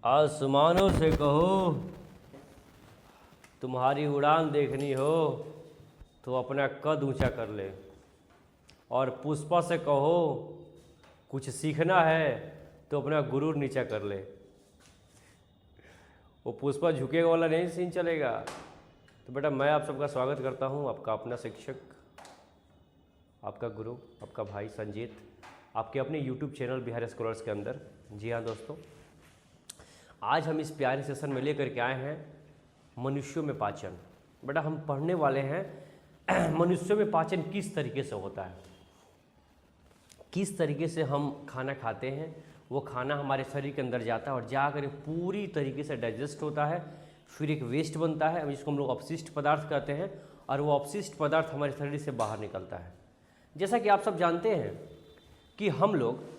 आसमानों से कहो तुम्हारी उड़ान देखनी हो तो अपना कद ऊंचा कर ले, और पुष्पा से कहो कुछ सीखना है तो अपना गुरूर नीचा कर ले। वो पुष्पा झुकेगा वाला नहीं सीन चलेगा। तो बेटा मैं आप सबका स्वागत करता हूँ, आपका अपना शिक्षक, आपका गुरु, आपका भाई संजीत, आपके अपने YouTube चैनल बिहार स्कॉलर्स के अंदर। जी हाँ दोस्तों, आज हम इस प्यारे सेशन में लेकर के आए हैं मनुष्यों में पाचन। बेटा हम पढ़ने वाले हैं मनुष्यों में पाचन किस तरीके से होता है, किस तरीके से हम खाना खाते हैं, वो खाना हमारे शरीर के अंदर जाता है और जाकर पूरी तरीके से डाइजेस्ट होता है, फिर एक वेस्ट बनता है जिसको हम लोग अपशिष्ट पदार्थ कहते हैं, और वो अपशिष्ट पदार्थ हमारे शरीर से बाहर निकलता है। जैसा कि आप सब जानते हैं कि हम लोग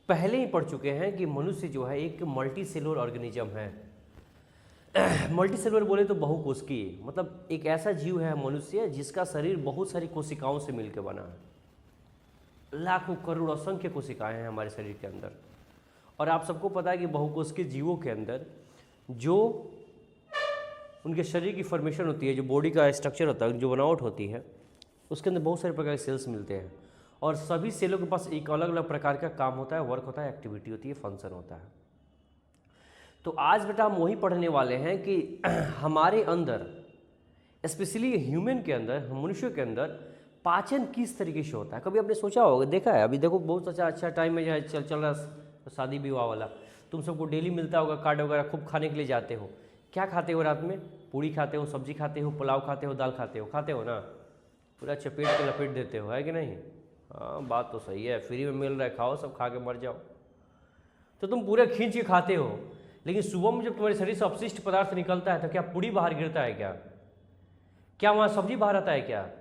पहले ही पढ़ चुके हैं कि मनुष्य जो है एक मल्टी सेलुलर ऑर्गेनिज्म है। मल्टी सेलुलर बोले तो बहुकोशिकीय, मतलब एक ऐसा जीव है मनुष्य जिसका शरीर बहुत सारी कोशिकाओं से मिलकर बना है। लाखों करोड़ असंख्य कोशिकाएं हैं हमारे शरीर के अंदर। और आप सबको पता है कि बहुकोशिकीय जीवों के अंदर जो उनके शरीर की फॉर्मेशन होती है, जो बॉडी का स्ट्रक्चर होता है, जो बनावट होती है, उसके अंदर बहुत सारे प्रकार के सेल्स मिलते हैं और सभी सेलों के पास एक अलग अलग प्रकार का काम होता है, वर्क होता है, एक्टिविटी होती है, फंक्शन होता है। तो आज बेटा हम वही पढ़ने वाले हैं कि हमारे अंदर, स्पेशली ह्यूमन के अंदर, मनुष्य के अंदर पाचन किस तरीके से होता है। कभी आपने सोचा होगा, देखा है, अभी देखो बहुत अच्छा टाइम में चल रहा शादी विवाह वाला, तुम सबको डेली मिलता होगा कार्ड वगैरह, खूब खाने के लिए जाते हो। क्या खाते हो रात में? पूड़ी खाते हो, सब्जी खाते हो, पुलाव खाते हो, दाल खाते हो ना, पूरा चपेट के लपेट देते हो, है कि नहीं? हाँ बात तो सही है, फ्री में मिल रहा है, खाओ, सब खा के मर जाओ। तो तुम पूरे खींच के खाते हो, लेकिन सुबह में जब तुम्हारे शरीर से अपशिष्ट पदार्थ निकलता है तो क्या पूड़ी बाहर गिरता है? क्या वहाँ सब्जी बाहर आता है?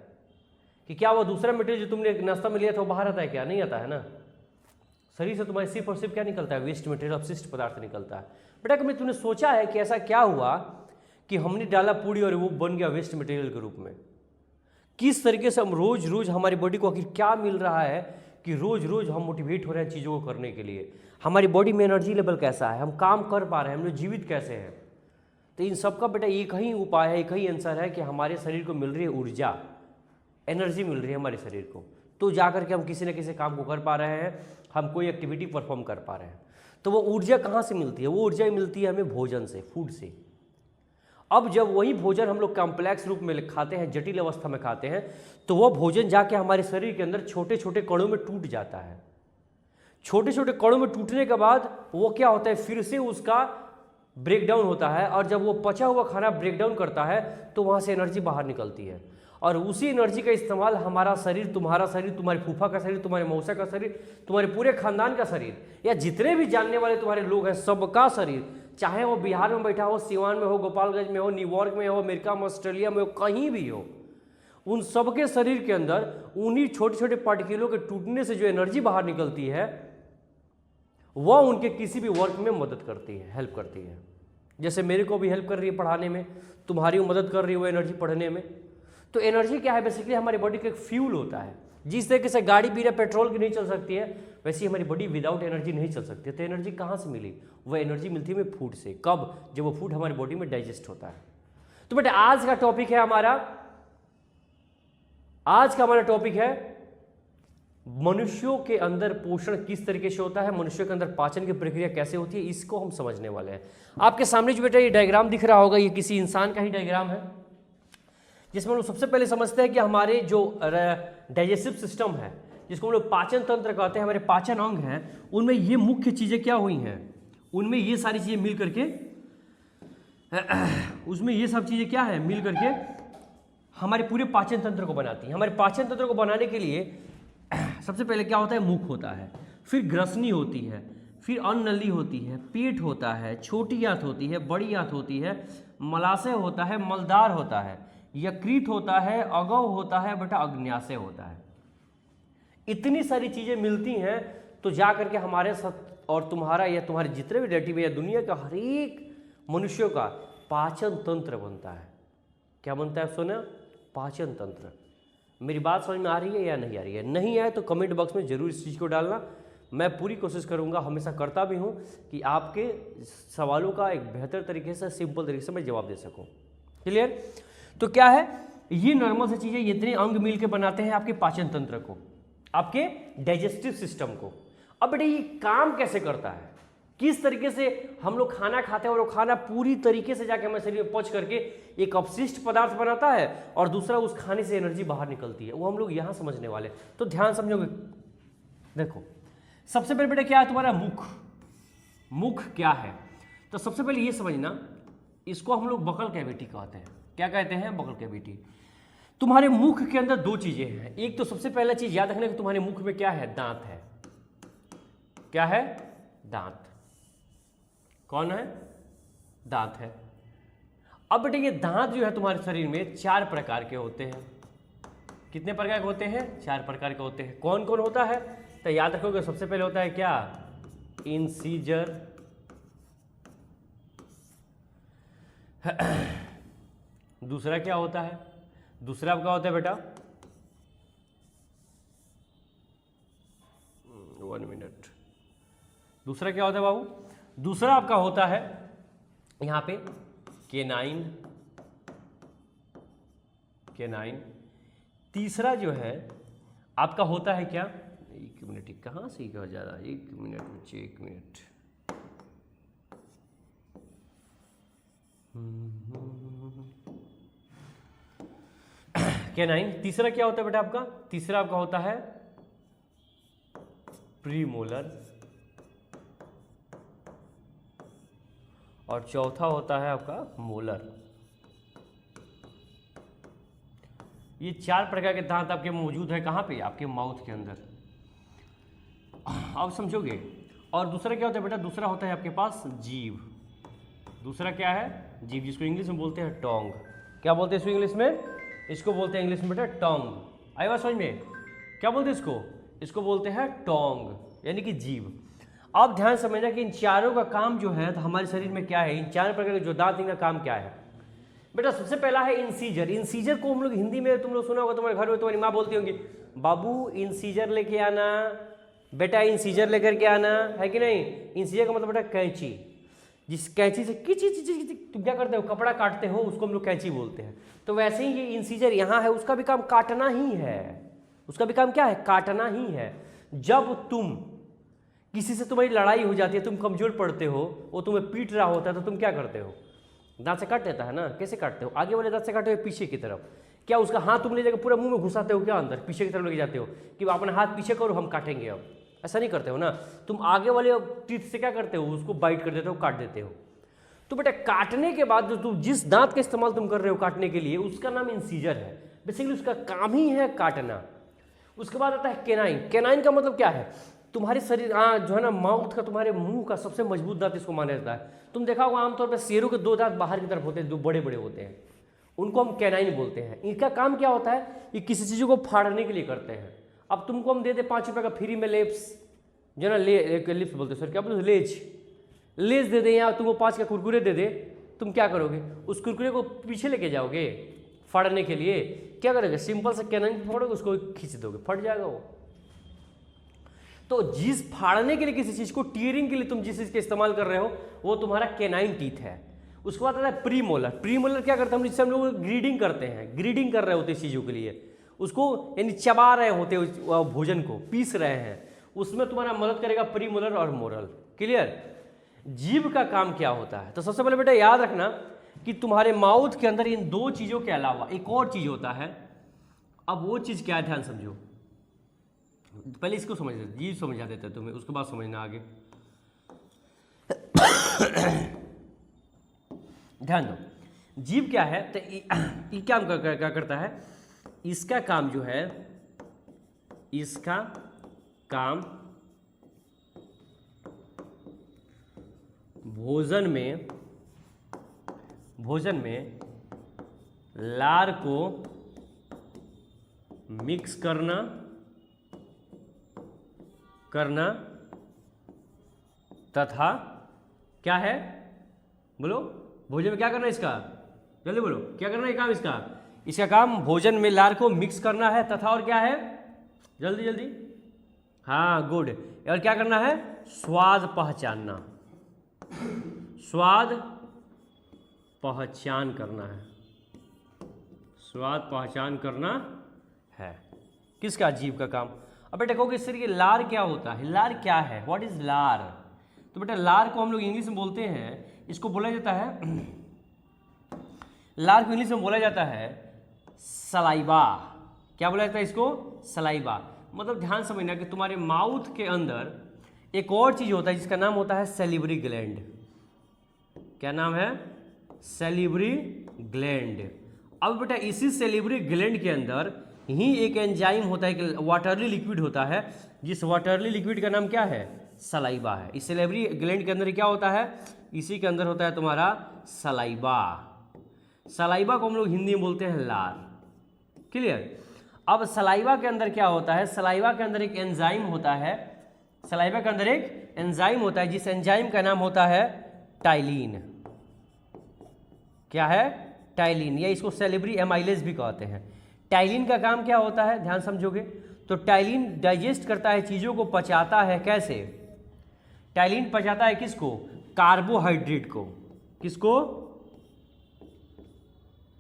कि क्या वो दूसरा मटेरियल जो तुमने नाश्ता में लिया था वो बाहर आता है? क्या नहीं आता है ना। शरीर से तुम्हारे सिर्फ और सिर्फ क्या निकलता है? वेस्ट मटेरियल, अपशिष्ट पदार्थ निकलता है। बेटा कभी तुमने सोचा है कि ऐसा क्या हुआ कि हमने डाला पूड़ी और वो बन गया वेस्ट मटेरियल के रूप में? किस तरीके से हम रोज रोज हमारी बॉडी को आखिर क्या मिल रहा है कि रोज रोज हम मोटिवेट हो रहे हैं चीज़ों को करने के लिए? हमारी बॉडी में एनर्जी लेवल कैसा है, हम काम कर पा रहे हैं, हम लोग जीवित कैसे हैं? तो इन सब का बेटा एक ही उपाय है, एक ही आंसर है कि हमारे शरीर को मिल रही है ऊर्जा, एनर्जी मिल रही है हमारे शरीर को, तो जाकर के हम किसी न किसी काम को कर पा रहे हैं, हम कोई एक्टिविटी परफॉर्म कर पा रहे हैं। तो वो ऊर्जा कहाँ से मिलती है? वो ऊर्जा मिलती है हमें भोजन से, फूड से। अब जब वही भोजन हम लोग कॉम्प्लेक्स रूप में खाते हैं, जटिल अवस्था में खाते हैं, तो वह भोजन जाके हमारे शरीर के अंदर छोटे छोटे कणों में टूट जाता है। छोटे छोटे कणों में टूटने के बाद वो क्या होता है, फिर से उसका ब्रेकडाउन होता है, और जब वो पचा हुआ खाना ब्रेकडाउन करता है तो वहाँ से एनर्जी बाहर निकलती है, और उसी एनर्जी का इस्तेमाल हमारा शरीर, तुम्हारा शरीर, तुम्हारे फूफा का शरीर, तुम्हारे मौसा का शरीर, तुम्हारे पूरे खानदान का शरीर, या जितने भी जानने वाले तुम्हारे लोग हैं सबका शरीर, चाहे वो बिहार में बैठा हो, सिवान में हो, गोपालगंज में हो, न्यूयॉर्क में हो, अमेरिका में, ऑस्ट्रेलिया में हो, कहीं भी हो, उन सबके शरीर के अंदर उन्हीं छोटे छोटे पार्टिकलों के टूटने से जो एनर्जी बाहर निकलती है वह उनके किसी भी वर्क में मदद करती है, हेल्प करती है। जैसे मेरे को भी हेल्प कर रही है पढ़ाने में, तुम्हारी मदद कर रही है वो एनर्जी पढ़ने में। तो एनर्जी क्या है? बेसिकली हमारी बॉडी का एक फ्यूल होता है। जिस तरीके से गाड़ी बिना पेट्रोल की नहीं चल सकती है, वैसे हमारी बॉडी विदाउट एनर्जी नहीं चल सकती है। तो एनर्जी कहाँ से मिली? वो एनर्जी मिलती है हमें फूड से। कब? जब वो फूड हमारी बॉडी में डाइजेस्ट होता है। तो बेटा आज का टॉपिक है मनुष्यों के अंदर पोषण किस तरीके से होता है, मनुष्यों के अंदर पाचन की प्रक्रिया कैसे होती है, इसको हम समझने वाले हैं। आपके सामने जो बेटा ये डायग्राम दिख रहा होगा, ये किसी इंसान का ही डायग्राम है, जिसमें हम लोग सबसे पहले समझते हैं कि हमारे जो डाइजेस्टिव सिस्टम है, जिसको हम लोग पाचन तंत्र कहते हैं, हमारे पाचन अंग हैं, उनमें ये मुख्य चीज़ें क्या हुई हैं, उनमें ये सारी चीज़ें मिल करके उसमें ये सब चीज़ें क्या है मिल करके हमारे पूरे पाचन तंत्र को बनाती हैं। हमारे पाचन तंत्र को बनाने के लिए सबसे पहले क्या होता है? मुख होता है, फिर ग्रसनी होती है, फिर अन्न नली होती है, पेट होता है, छोटी आंत होती है, बड़ी आंत होती है, मलाशय होता है, मलदार होता है, यकृत होता है, अगव होता है, बेटा अग्न्याशय होता है। इतनी सारी चीजें मिलती हैं तो जा करके हमारे साथ और तुम्हारा या तुम्हारे जितने भी रिलेटिव या दुनिया का हर एक मनुष्यों का पाचन तंत्र बनता है। क्या बनता है? सुना? पाचन तंत्र। मेरी बात समझ में आ रही है या नहीं आ रही है? नहीं आए तो कमेंट बॉक्स में जरूर इस चीज को डालना, मैं पूरी कोशिश करूंगा, हमेशा करता भी हूं, कि आपके सवालों का एक बेहतर तरीके से, सिंपल तरीके से मैं जवाब दे सकूं। क्लियर? तो क्या है, ये नॉर्मल सी चीज़ें, ये इतने अंग मिल के बनाते हैं आपके पाचन तंत्र को, आपके डाइजेस्टिव सिस्टम को। अब बेटे ये काम कैसे करता है, किस तरीके से हम लोग खाना खाते हैं और वो खाना पूरी तरीके से जाके हमारे शरीर में पच करके एक अपशिष्ट पदार्थ बनाता है और दूसरा उस खाने से एनर्जी बाहर निकलती है, वो हम लोग यहाँ समझने वाले। तो ध्यान समझोगे। देखो सबसे पहले बेटा क्या है तुम्हारा मुख। मुख क्या है, तो सबसे पहले ये समझना, इसको हम लोग बकल कैविटी कहते हैं। क्या कहते हैं? Buccal cavity. तुम्हारे मुख के अंदर दो चीजें हैं। एक तो सबसे पहला चीज याद रखना कि तुम्हारे मुख में क्या है? दांत है। क्या है? दांत। कौन है? दांत है। अब बेटे ये दांत जो है तुम्हारे शरीर में 4 प्रकार के होते हैं। कितने प्रकार के होते हैं? 4 प्रकार के होते हैं। कौन कौन होता है? तो याद रखोगे, सबसे पहले होता है क्या? इंसीजर, दूसरा क्या होता है? दूसरा आपका होता है बेटा, 1 मिनट, दूसरा क्या होता है बाबू? दूसरा आपका होता है यहां पे केनाइन। केनाइन। तीसरा जो है आपका होता है क्या? 1 मिनट, कहां से क्या जा रहा है? 1 मिनट बच्चे, 1 मिनट। केनाइन। तीसरा क्या होता है बेटा आपका? तीसरा आपका होता है प्रीमोलर, और चौथा होता है आपका मोलर। ये 4 प्रकार के दांत आपके मौजूद है कहां पे? आपके माउथ के अंदर। आप समझोगे। और दूसरा क्या होता है बेटा? दूसरा होता है आपके पास जीभ। दूसरा क्या है? जीभ, जिसको इंग्लिश में बोलते हैं टोंग। क्या बोलते हैं इसको इंग्लिश में? इसको बोलते हैं इंग्लिश में बेटा टोंग। आई बात समझ में? क्या बोलते हैं इसको? इसको बोलते हैं टोंग, यानी कि जीभ। अब ध्यान समझना कि इन चारों का काम जो है, तो हमारे शरीर में क्या है, इन 4 प्रकार के जो दांत, इनका काम क्या है बेटा? सबसे पहला है इंसीजर। इंसीजर को हम लोग हिंदी में, तुम लोग सुना होगा, तुम्हारे घर में तुम्हारी माँ बोलती होंगी, बाबू इंसीजर लेके आना, बेटा इंसीजर लेकर के आना, है कि नहीं? इंसीजर का मतलब बेटा कैंची। जिस कैंची से तुम क्या करते हो? कपड़ा काटते हो, उसको हम लोग कैंची बोलते हैं। तो वैसे ही ये इंसीजर यहाँ है, उसका भी काम काटना ही है। उसका भी काम क्या है? काटना ही है। जब तुम किसी से तुम्हारी लड़ाई हो जाती है, तुम कमजोर पड़ते हो, वो तुम्हें पीट रहा होता है, तो तुम क्या करते हो? दांत से काट देता है ना। कैसे काटते हो? आगे वाले दांत से काटते हो, पीछे की तरफ। क्या उसका हाथ तुम ले जाकर पूरा मुंह में घुसाते हो क्या अंदर? पीछे की तरफ लेके जाते हो कि अपना हाथ पीछे करो, हम काटेंगे। अब ऐसा नहीं करते हो ना। तुम आगे वाले टीथ से क्या करते हो? उसको बाइट कर देते हो, काट देते हो। तो बेटा काटने के बाद जो तुम जिस दांत का इस्तेमाल तुम कर रहे हो काटने के लिए, उसका नाम इंसीजर है। बेसिकली उसका काम ही है काटना। उसके बाद आता है केनाइन। केनाइन का मतलब क्या है? तुम्हारे शरीर जो है ना, माउथ का, तुम्हारे मुंह का सबसे मजबूत दांत इसको माना जाता है। तुम देखा होगा आमतौर पर शेरों के 2 दांत बाहर की तरफ होते हैं, जो बड़े बड़े होते हैं, उनको हम कैनाइन बोलते हैं। इनका काम क्या होता है? ये किसी चीज़ों को फाड़ने के लिए करते हैं। अब तुमको हम दे दे 5 रुपये का फ्री में लेप्स, जो ना लिप्स बोलते सर, क्या बोलते? लेज दे दे, या तुमको 5 का कुरकुरे दे दे, तुम क्या करोगे? उस कुरकुरे को पीछे लेके जाओगे फाड़ने के लिए। क्या करोगे? सिंपल से कैनाइन फाड़ोगे, उसको खींच दोगे, फट जाएगा वो। तो जिस फाड़ने के लिए किसी चीज को, टीयरिंग के लिए तुम जिस चीज का इस्तेमाल कर रहे हो, वो तुम्हारा कैनाइन टीथ है। उसके बाद आता है प्रीमोलर। प्रीमोलर क्या करते हैं? हम जिससे हम लोग ग्रीडिंग करते हैं, ग्रीडिंग कर रहे होते हैं इस चीज़ों के लिए, उसको यानी चबा रहे होते हैं, भोजन को पीस रहे हैं, उसमें तुम्हारा मदद करेगा प्रीमोलर और मोरल। क्लियर? जीभ का काम क्या होता है? तो सबसे पहले बेटा याद रखना कि तुम्हारे माउथ के अंदर इन 2 चीज़ों के अलावा एक और चीज़ होता है। अब वो चीज़ क्या है, ध्यान समझो। पहले इसको समझ लेते, जीभ समझा देते हैं तुम्हें, उसके बाद समझना आगे। ध्यान दो, जीभ क्या है? तो ये क्या करता है? इसका काम जो है, इसका काम भोजन में लार को मिक्स करना तथा क्या है? बोलो, भोजन में क्या करना है इसका? जल्दी बोलो, क्या करना है काम इसका? इसका काम भोजन में लार को मिक्स करना है तथा और क्या है? जल्दी जल्दी। हाँ गुड। और क्या करना है? स्वाद पहचानना, स्वाद पहचान करना है, स्वाद पहचान करना है। किसका? जीभ का काम। अब बेटा कहोगे इस तरीके लार क्या होता है? लार क्या है? व्हाट इज लार? तो बेटा लार को हम लोग इंग्लिश में बोलते हैं, इसको बोला जाता है लार को इंग्लिश में बोला जाता है सलाइवा। क्या बोला जाता है इसको? सलाइवा। मतलब ध्यान समझना कि तुम्हारे माउथ के अंदर एक और चीज होता है जिसका नाम होता है सैलिवरी ग्लैंड। क्या नाम है? Salivary gland. अब बेटा इसी सैलिवरी ग्लैंड के अंदर ही एक एंजाइम होता है, एक वाटरली लिक्विड होता है, जिस वाटरली लिक्विड का नाम क्या है? सलाइवा है। इस सैलिवरी ग्लैंड के अंदर क्या होता है? इसी के अंदर होता है तुम्हारा सलाइवा। सलाइवा को हम लोग हिंदी में बोलते हैं लार। क्लियर? अब सलाइवा के अंदर क्या होता है? सलाइवा के अंदर एक एंजाइम होता है, सलाइवा के अंदर एक एंजाइम होता है जिस एंजाइम का नाम होता है टाइलिन। क्या है? टाइलिन, या इसको सैलिवरी एमाइलेज भी कहते हैं। टाइलिन का काम क्या होता है? ध्यान समझोगे तो टाइलिन डाइजेस्ट करता है, चीज़ों को पचाता है। कैसे? टाइलिन पचाता है किसको? कार्बोहाइड्रेट को। किसको?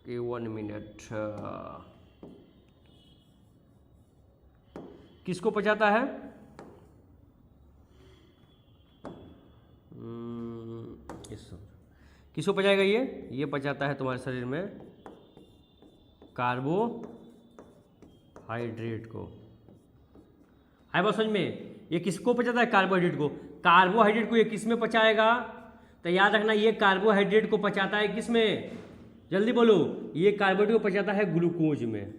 1 मिनट। किसको पचाता है? किसको पचाएगा? ये पचाता है तुम्हारे शरीर में कार्बोहाइड्रेट को। आए बात समझ में? ये किसको पचाता है? कार्बोहाइड्रेट को। कार्बोहाइड्रेट को ये किस में पचाएगा? तो याद रखना ये कार्बोहाइड्रेट को पचाता है किस में? जल्दी बोलो। ये कार्बोहाइड्रेट को पचाता है ग्लूकोज में।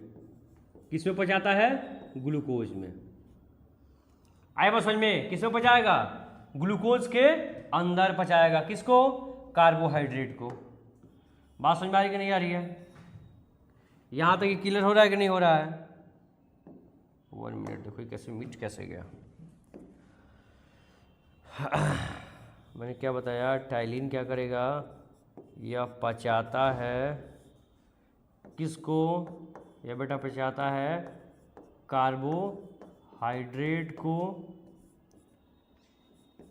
किस में पचाता है? ग्लूकोज में। आए बात समझ में? किस में पचाएगा? ग्लूकोज के अंदर पचाएगा। किसको? कार्बोहाइड्रेट को। बात समझ में आ रही कि नहीं आ रही है? यहां तक ये क्लियर हो रहा है कि नहीं हो रहा है? 1 मिनट। देखो कैसे मिट कैसे गया। मैंने क्या बताया? टाइलिन क्या करेगा? यह पचाता है किसको? यह बेटा पचाता है कार्बोहाइड्रेट को।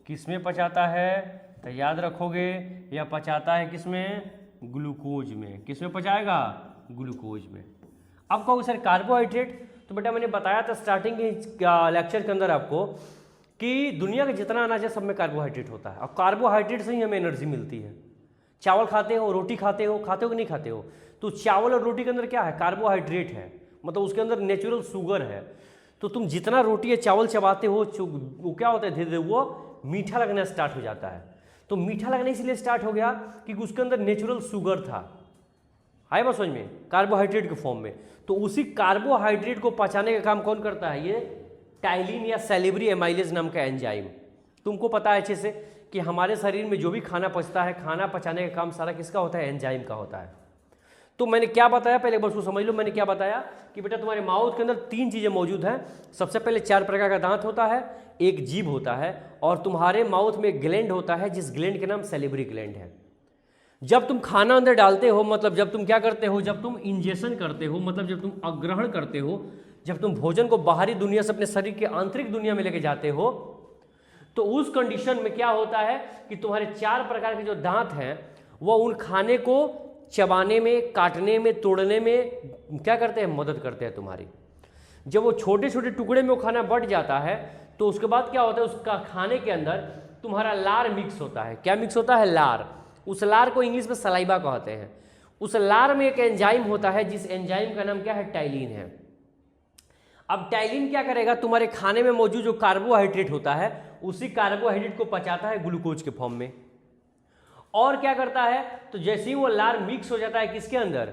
किस में पचाता है? तो याद रखोगे यह पचाता है किस में? ग्लूकोज में। किस में पचाएगा? ग्लूकोज में। अब कहोगे सर कार्बोहाइड्रेट, तो बेटा मैंने बताया था स्टार्टिंग के लेक्चर के अंदर आपको कि दुनिया का जितना अनाज है सब में कार्बोहाइड्रेट होता है, और कार्बोहाइड्रेट से ही हमें एनर्जी मिलती है। चावल खाते हो, रोटी खाते हो कि नहीं खाते हो? तो चावल और रोटी के अंदर क्या है? कार्बोहाइड्रेट है, मतलब उसके अंदर नेचुरल शुगर है। तो तुम जितना रोटी या चावल चबाते हो वो क्या होता है? धीरे धीरे वो मीठा लगना स्टार्ट हो जाता है। तो मीठा लगना इसलिए स्टार्ट हो गया कि उसके अंदर नेचुरल शुगर था। आए बात समझ में? कार्बोहाइड्रेट के फॉर्म में। तो उसी कार्बोहाइड्रेट को पचाने का काम कौन करता है? ये टाइलिन या सैलिवरी एमाइलेज नाम का एंजाइम। तुमको पता है अच्छे से कि हमारे शरीर में जो भी खाना पचता है, खाना पचाने का काम सारा किसका होता है? एंजाइम का होता है। तो मैंने क्या बताया? पहले एक बार उसको समझ लो। मैंने क्या बताया कि बेटा तुम्हारे माउथ के अंदर 3 चीज़ें मौजूद हैं। सबसे पहले 4 प्रकार का दांत होता है, एक जीभ होता है, और तुम्हारे माउथ में एक ग्लैंड होता है जिस ग्लैंड का नाम सैलिवरी ग्लैंड है। जब तुम खाना अंदर डालते हो, मतलब जब तुम क्या करते हो? जब तुम इंजेक्शन करते हो, मतलब जब तुम अग्रहण करते हो, जब तुम भोजन को बाहरी दुनिया से अपने शरीर के आंतरिक दुनिया में लेके जाते हो, तो उस कंडीशन में क्या होता है कि तुम्हारे 4 प्रकार के जो दांत हैं वो उन खाने को चबाने में, काटने में, तोड़ने में क्या करते हैं? मदद करते हैं तुम्हारी। जब वो छोटे छोटे टुकड़े में वो खाना बट जाता है तो उसके बाद क्या होता है? उसका खाने के अंदर तुम्हारा लार मिक्स होता है। क्या मिक्स होता है? लार। उस लार को इंग्लिश में सलाइवा कहते हैं। उस लार में एक एंजाइम होता है जिस एंजाइम का नाम क्या है? टाइलिन है। अब टाइलिन क्या करेगा? तुम्हारे खाने में मौजूद जो कार्बोहाइड्रेट होता है उसी कार्बोहाइड्रेट को पचाता है ग्लूकोज के फॉर्म में। और क्या करता है? तो जैसे ही वो लार मिक्स हो जाता है किसके अंदर?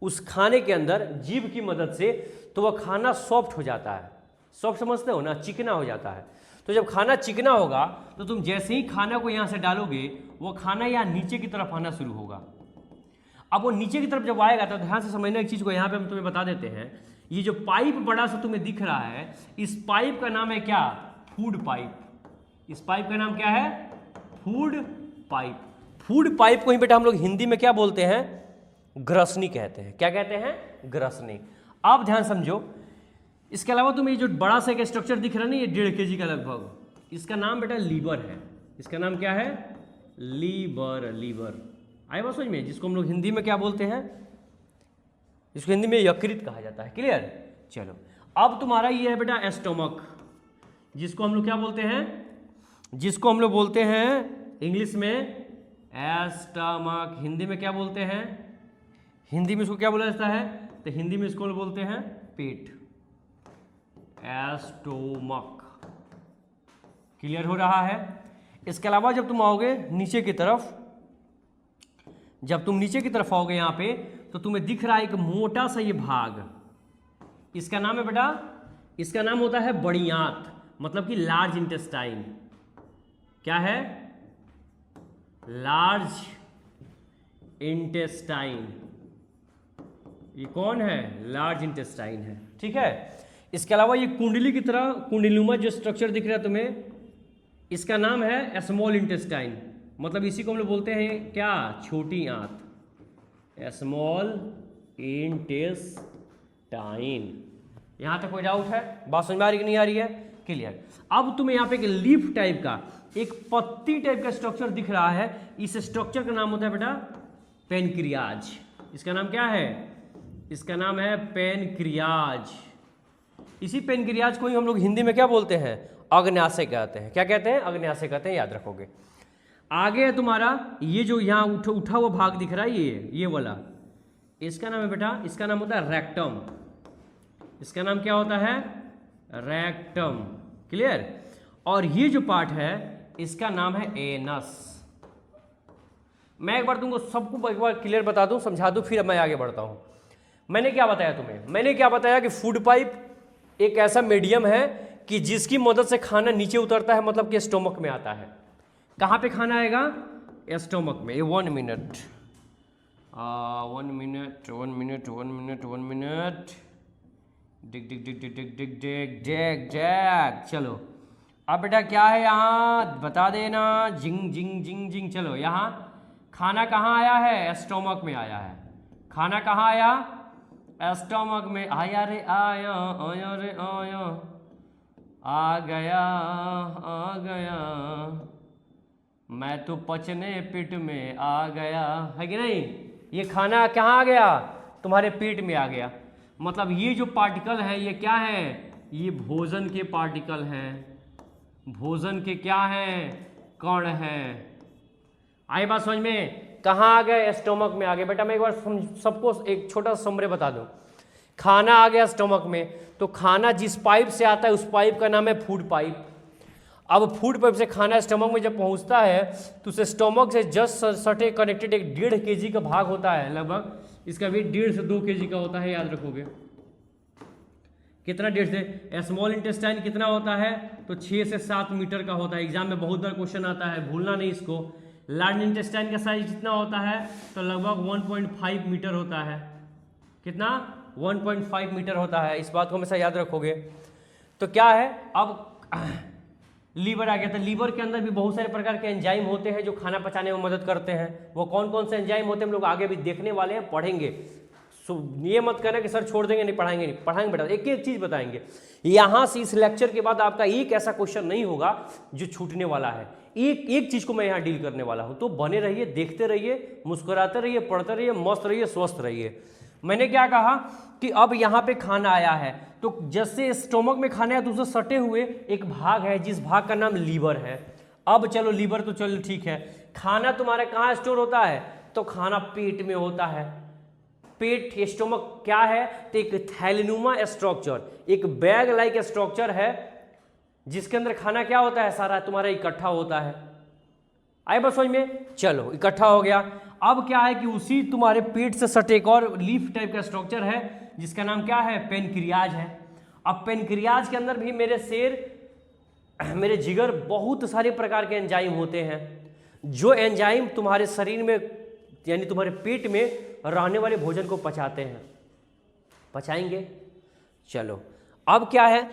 उस खाने के अंदर, जीभ की मदद से, तो वह खाना सॉफ्ट हो जाता है। सॉफ्ट समझते हो ना? चिकना हो जाता है। तो जब खाना चिकना होगा तो तुम जैसे ही खाना को यहाँ से डालोगे वो खाना यहाँ नीचे की तरफ आना शुरू होगा। अब वो नीचे की तरफ जब आएगा तो ध्यान से समझना एक चीज़ को, यहाँ पे हम तुम्हें बता देते हैं। ये जो पाइप बड़ा सा तुम्हें दिख रहा है, इस पाइप का नाम है क्या? Food pipe. इस पाइप का नाम क्या है? Food pipe. फूड पाइप को ही बेटा हम लोग हिंदी में क्या बोलते हैं? ग्रसनी कहते हैं। क्या कहते हैं? ग्रसनी। अब ध्यान समझो, इसके अलावा तुम्हें ये जो बड़ा सा एक स्ट्रक्चर दिख रहा है ना, ये 1.5 kg का लगभग, इसका नाम बेटा लीवर है। इसका नाम क्या है? लीवर। लीवर आए बात समझ में? जिसको हम लोग हिंदी में क्या बोलते हैं? इसको हिंदी में यकृत कहा जाता है। क्लियर? चलो अब तुम्हारा ये है बेटा एस्टोमक, जिसको हम लोग क्या बोलते हैं? जिसको हम लोग बोलते हैं इंग्लिश में एस्टमक। हिंदी में क्या बोलते हैं? हिंदी में इसको क्या बोला जाता है? तो हिंदी में इसको बोलते हैं पेट, एस्टोमक। क्लियर हो रहा है? इसके अलावा जब तुम आओगे नीचे की तरफ, जब तुम नीचे की तरफ आओगे यहाँ पे, तो तुम्हें दिख रहा है एक मोटा सा ये भाग, इसका नाम है बेटा, इसका नाम होता है बड़ियात, मतलब कि लार्ज इंटेस्टाइन। क्या है? Large intestine. ये कौन है? लार्ज इंटेस्टाइन है। ठीक है। इसके अलावा ये कुंडली की तरह कुंडलीनुमा जो स्ट्रक्चर दिख रहा है तुम्हें, इसका नाम है स्मॉल इंटेस्टाइन, मतलब इसी को हम लोग बोलते हैं क्या? छोटी आंत, स्मॉल इंटेस्टाइन। यहां तक कोई डाउट है? बात समझ में आ रही कि नहीं आ रही है? क्लियर। अब तुम्हें यहाँ पे एक लीफ टाइप का, एक पत्ती टाइप का स्ट्रक्चर दिख रहा है। इस स्ट्रक्चर का नाम होता है बेटा पेनक्रियाज। इसका नाम क्या है? इसका नाम है पेनक्रियाज। इसी पेनक्रियाज को ही हम लोग हिंदी में क्या बोलते हैं? अग्न्याशय कहते हैं। क्या कहते हैं? अग्न्याशय कहते हैं, याद रखोगे। आगे है तुम्हारा ये जो यहाँ उठा हुआ भाग दिख रहा है, ये वाला, इसका नाम है बेटा, इसका नाम होता है रेक्टम। इसका नाम क्या होता है? रेक्टम। क्लियर? और ये जो पार्ट है इसका नाम है एनस। मैं एक बार तुमको सबको एक बार क्लियर बता दूं, समझा दूं, फिर मैं आगे बढ़ता हूं। मैंने क्या बताया तुम्हें? मैंने क्या बताया कि फूड पाइप एक ऐसा मीडियम है कि जिसकी मदद से खाना नीचे उतरता है, मतलब कि स्टोमक में आता है। कहाँ पे खाना आएगा? स्टोमक में। ये 1 minute, 1 minute, 1 minute, 1 minute, 1 minute, डिग डिग डिग डिग डिग डिग डिग डिग डिग। चलो अब बेटा क्या है यहाँ बता देना। जिंग जिंग जिंग जिंग। चलो यहाँ खाना कहाँ आया है? स्टोमक में आया है। खाना कहाँ आया? स्टोमक में। आया रे आया, आया रे आया, आ गया, आ गया, मैं तो पचने पेट में आ गया, है कि नहीं? ये खाना कहाँ आ गया? तुम्हारे पेट में आ गया। मतलब ये जो पार्टिकल है ये क्या है? ये भोजन के पार्टिकल हैं, भोजन के क्या हैं? कण हैं। आई बात समझ में? कहाँ आ गए? स्टोमक में आ गए। बेटा मैं एक बार सबको एक छोटा समरी बता दूं। खाना आ गया स्टोमक में, तो खाना जिस पाइप से आता है उस पाइप का नाम है फूड पाइप। अब फूड पाइप से खाना स्टोमक में जब पहुंचता है तो उस स्टोमक से जस्ट सटे कनेक्टेड एक 1.5 kg का भाग होता है लगभग। इसका वेट 1.5 से 2 kg का होता है, याद रखोगे। कितना? 1.5 से। स्मॉल इंटेस्टाइन कितना होता है? तो 6 से 7 मीटर का होता है। एग्जाम में बहुत बार क्वेश्चन आता है, भूलना नहीं इसको। लार्ज इंटेस्टाइन का साइज कितना होता है? तो लगभग 1.5 मीटर होता है। कितना? 1.5 मीटर होता है। इस बात को हमेशा याद रखोगे। तो क्या है, अब लीवर आ गया। तो लीवर के अंदर भी बहुत सारे प्रकार के एंजाइम होते हैं जो खाना पचाने में मदद करते हैं। वो कौन कौन से एंजाइम होते हैं हम लोग आगे भी देखने वाले हैं, पढ़ेंगे। ये मत कहना कि सर छोड़ देंगे, नहीं पढ़ाएंगे, नहीं पढ़ाएंगे बेटा, एक एक चीज बताएंगे। यहाँ से इस लेक्चर के बाद आपका एक ऐसा क्वेश्चन नहीं होगा जो छूटने वाला है। एक एक चीज को मैं यहाँ डील करने वाला हूँ। तो बने रहिए, देखते रहिए, मुस्कुराते रहिए, पढ़ते रहिए, मस्त रहिए, स्वस्थ रहिए। मैंने क्या कहा कि अब यहाँ पे खाना आया है, तो जैसे स्टोमक में खाना है तो उससे सटे हुए एक भाग है जिस भाग का नाम लीवर है। अब चलो लीवर तो चलो ठीक है, खाना तुम्हारा कहाँ स्टोर होता है? तो खाना पेट में होता है। पेट, स्टोमक क्या है? तो एक थैलीनुमा स्ट्रक्चर, एक बैग लाइक स्ट्रक्चर है जिसके अंदर खाना क्या होता है? सारा तुम्हारा इकट्ठा होता है। आए बस समझ में? चलो इकट्ठा हो गया। अब क्या है कि उसी तुम्हारे पेट से सटे एक और लीफ टाइप का स्ट्रक्चर है जिसका नाम क्या है? पेनक्रियाज है। अब पेनक्रियाज के अंदर भी मेरे शेर, मेरे जिगर, बहुत सारे प्रकार के एंजाइम होते हैं। जो एंजाइम तुम्हारे शरीर में यानी तुम्हारे पेट में रहने वाले भोजन को पचाते हैं। पचाएंगे। चलो अब क्या है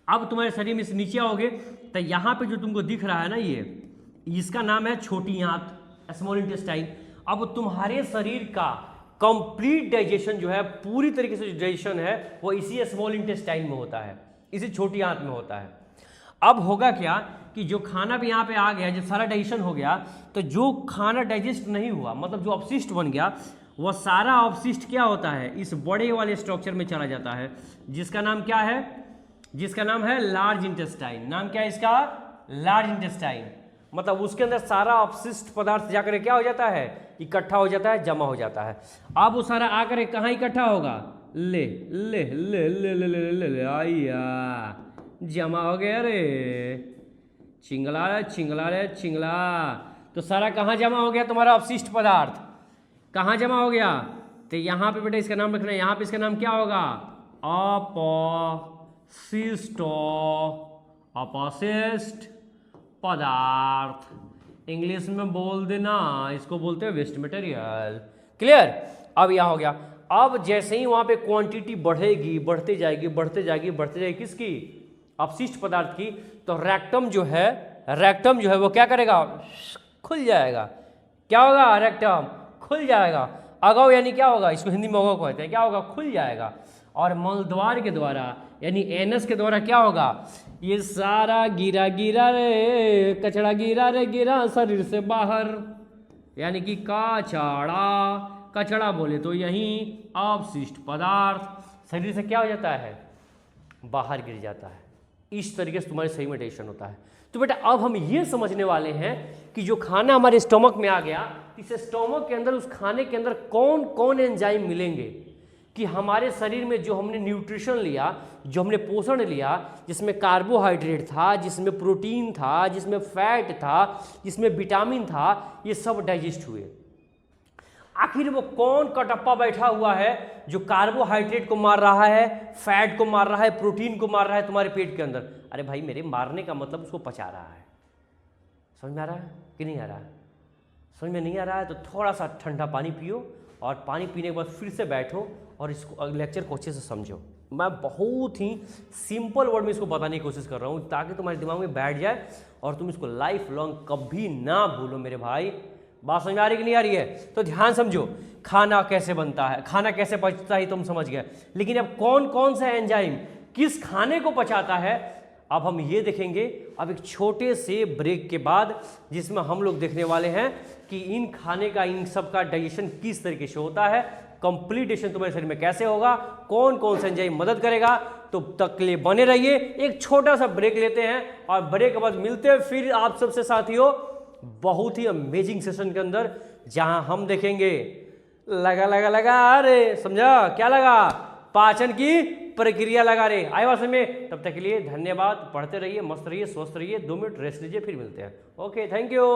अब तुम्हारे शरीर में से नीचे आओगे तो यहाँ पे जो तुमको दिख रहा है ना, ये इसका नाम है छोटी आंत, स्मॉल इंटेस्टाइन। अब तुम्हारे शरीर का कंप्लीट डाइजेशन जो है, पूरी तरीके से जो डाइजेशन है वो इसी स्मॉल इंटेस्टाइन में होता है, इसी छोटी आंत में होता है। अब होगा क्या कि जो खाना भी यहाँ पे आ गया, जब सारा डाइजेशन हो गया तो जो खाना डाइजेस्ट नहीं हुआ, मतलब जो अपशिष्ट बन गया, वह सारा अपशिष्ट क्या होता है, इस बड़े वाले स्ट्रक्चर में चला जाता है, जिसका नाम क्या है, जिसका नाम है लार्ज इंटेस्टाइन। नाम क्या है इसका, लार्ज इंटेस्टाइन। मतलब उसके अंदर सारा अपशिष्ट पदार्थ जाकर क्या हो जाता है, इकट्ठा हो जाता है, जमा हो जाता है। अब वो सारा आकर कहाँ इकट्ठा होगा, ले ले ले ले ले ले ले ले आइया, जमा हो गया रे, चिंगला रे चिंगला रे चिंगला। तो सारा कहाँ जमा हो गया, तुम्हारा अपशिष्ट पदार्थ कहाँ जमा हो गया, तो यहाँ पे बेटा इसका नाम रखना है, यहाँ पे इसका नाम क्या होगा, अपशिष्ट पदार्थ। इंग्लिश में बोल देना, इसको बोलते हैं वेस्ट मटेरियल। क्लियर। अब यहाँ हो गया। अब जैसे ही वहाँ पे क्वांटिटी बढ़ेगी, बढ़ते जाएगी बढ़ते जाएगी बढ़ते जाएगी, किसकी, अपशिष्ट पदार्थ की, तो रेक्टम जो है वो क्या करेगा, खुल जाएगा। क्या होगा, रेक्टम खुल जाएगा। अगव यानी क्या होगा, इसको हिंदी में अगव कहते हैं, क्या होगा, खुल जाएगा। और मलद्वार के द्वारा यानी एनस के द्वारा क्या होगा, ये सारा गिरा गिरा रे कचड़ा गिरा रे गिरा शरीर से बाहर, यानी कि कचड़ा बोले तो यही अपशिष्ट पदार्थ शरीर से क्या हो जाता है, बाहर गिर जाता है। इस तरीके से तुम्हारे सही में डाइजेशन होता है। तो बेटा अब हम ये समझने वाले हैं कि जो खाना हमारे स्टमक में आ गया, इस स्टमक के अंदर, उस खाने के अंदर कौन कौन एंजाइम मिलेंगे कि हमारे शरीर में जो हमने न्यूट्रिशन लिया, जो हमने पोषण लिया, जिसमें कार्बोहाइड्रेट था, जिसमें प्रोटीन था, जिसमें फैट था, जिसमें विटामिन था, ये सब डाइजेस्ट हुए। आखिर वो कौन कटप्पा बैठा हुआ है जो कार्बोहाइड्रेट को मार रहा है, फैट को मार रहा है, प्रोटीन को मार रहा है तुम्हारे पेट के अंदर। अरे भाई मेरे मारने का मतलब उसको पचा रहा है। समझ में आ रहा है कि नहीं आ रहा है? समझ में नहीं आ रहा है तो थोड़ा सा ठंडा पानी पियो और पानी पीने के बाद फिर से बैठो और इसको लेक्चर को अच्छे से समझो। मैं बहुत ही सिंपल वर्ड में इसको बताने की कोशिश कर रहा हूँ ताकि तुम्हारे दिमाग में बैठ जाए और तुम इसको लाइफ लॉन्ग कभी ना भूलो मेरे भाई। बात समझ में आ रही कि नहीं आ रही है? तो ध्यान समझो, खाना कैसे बनता है, खाना कैसे पचता है तुम समझ गए, लेकिन अब कौन कौन सा एंजाइम किस खाने को पचाता है अब हम ये देखेंगे। अब एक छोटे से ब्रेक के बाद जिसमें हम लोग देखने वाले हैं कि इन खाने का, इन सब का डाइजेशन किस तरीके से होता है, कंप्लीट डाइजेशन तुम्हारे शरीर में कैसे होगा, कौन कौन सा एंजाइम मदद करेगा। तो तक के लिए बने रहिए, एक छोटा सा ब्रेक लेते हैं और ब्रेक के बाद मिलते हैं फिर आप सबसे साथियों बहुत ही अमेजिंग सेशन के अंदर, जहां हम देखेंगे लगा लगा लगा, अरे समझा क्या लगा, पाचन की प्रक्रिया लगा रहे। आए बात में, तब तक के लिए धन्यवाद। पढ़ते रहिए, मस्त रहिए, स्वस्थ रहिए। 2 मिनट रेस्ट लीजिए, फिर मिलते हैं। Okay, thank you.